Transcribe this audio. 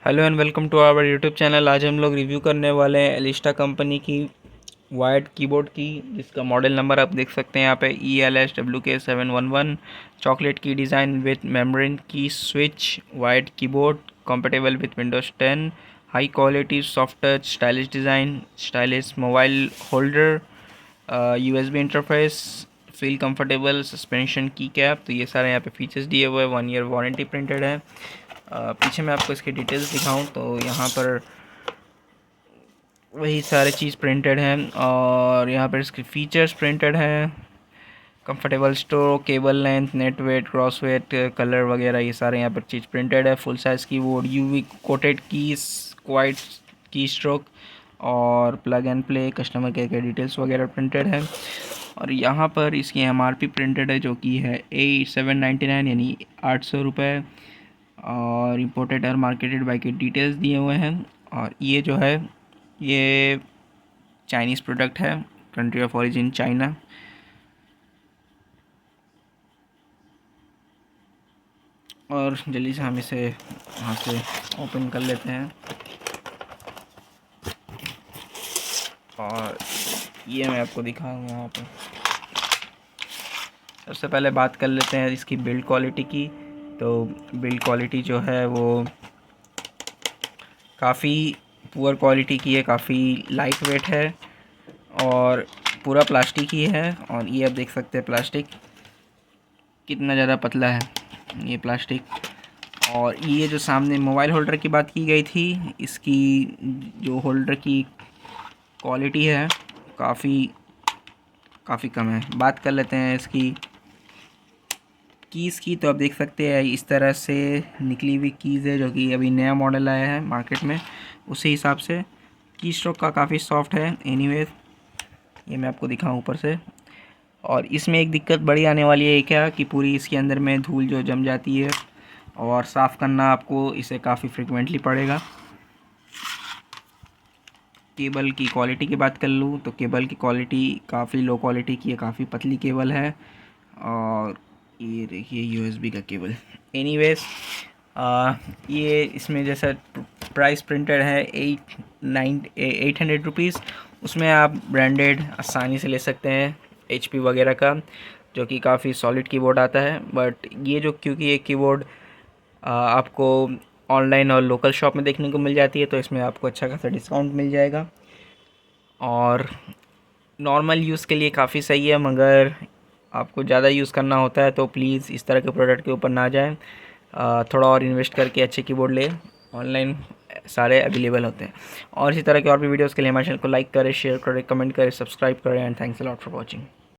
Hello and welcome to our YouTube channel. आज हम लोग रिव्यू करने वाले हैं एलिस्टा कंपनी की वायर्ड कीबोर्ड की, जिसका मॉडल नंबर आप देख सकते हैं यहाँ पे ELSWK711। चॉकलेट की डिज़ाइन विथ मेम्ब्रेन की switch, wired keyboard compatible with Windows 10, high quality soft touch, stylish design, stylish mobile holder, USB interface, feel comfortable, suspension की कैप। तो ये सारे यहाँ पे फीचर्स दिए हुए हैं। 1 ईयर वारंटी प्रिंटेड है। पीछे मैं आपको इसकी डिटेल्स दिखाऊं तो यहाँ पर वही सारे चीज़ प्रिंटेड हैं और यहाँ पर इसके फीचर्स प्रिंटेड हैं। Comfortable store, cable length, net weight, cross weight, colour वगैरह ये सारे यहाँ पर चीज़ प्रिंटेड है। Full size keyboard, UV coated keys, quiet key stroke और plug and play, customer care के डिटेल्स वगैरह प्रिंटेड है। और यहाँ पर इसकी MRP प्रिंटेड है जो कि है 799 यानी 800 रुपये। और इम्पोर्टेड और मार्केटेड बाई के डिटेल्स दिए हुए हैं। और ये जो है ये चाइनीज़ प्रोडक्ट है, कंट्री ऑफ ओरिजिन चाइना। और जल्दी से हम इसे यहाँ से ओपन कर लेते हैं। और ये मैं आपको दिखाऊंगा यहाँ पर। सबसे पहले बात कर लेते हैं इसकी बिल्ड क्वालिटी की। तो बिल्ड क्वालिटी जो है वो काफ़ी पुअर क्वालिटी की है, काफ़ी लाइट वेट है और पूरा प्लास्टिक ही है। और ये आप देख सकते हैं प्लास्टिक कितना ज़्यादा पतला है, ये प्लास्टिक। और ये जो सामने मोबाइल होल्डर की बात की गई थी, इसकी जो होल्डर की क्वालिटी है काफ़ी कम है। बात कर लेते हैं इसकी कीज़ की। तो आप देख सकते हैं इस तरह से निकली हुई कीज़ है, जो कि अभी नया मॉडल आया है मार्केट में। उसी हिसाब से की स्ट्रोक का काफ़ी सॉफ्ट है। एनीवेज ये मैं आपको दिखाऊं ऊपर से। और इसमें एक दिक्कत बड़ी आने वाली है क्या कि पूरी इसके अंदर में धूल जो जम जाती है और साफ़ करना आपको इसे काफ़ी फ्रिक्वेंटली पड़ेगा। केबल की क्वालिटी की बात कर लूँ तो केबल की क्वालिटी काफ़ी लो क्वालिटी की है, काफ़ी पतली केबल है। और ये देखिए USB का केबल। एनीवेज ये इसमें जैसा प्राइस प्रिंटेड है 800 रुपीज़। उसमें आप ब्रांडेड आसानी से ले सकते हैं HP वगैरह का, जो कि काफ़ी सॉलिड कीबोर्ड आता है। बट ये जो क्योंकि ये कीबोर्ड आपको ऑनलाइन और लोकल शॉप में देखने को मिल जाती है, तो इसमें आपको अच्छा खासा डिस्काउंट मिल जाएगा। और नॉर्मल यूज़ के लिए काफ़ी सही है, मगर आपको ज़्यादा यूज़ करना होता है तो प्लीज़ इस तरह के प्रोडक्ट के ऊपर ना जाएं। थोड़ा और इन्वेस्ट करके अच्छे कीबोर्ड लें। ऑनलाइन सारे अवेलेबल होते हैं। और इसी तरह के और भी वीडियोज़ के लिए हमारे चैनल को लाइक करें, शेयर करें, कमेंट करें, सब्सक्राइब करें। And thanks a lot for watching.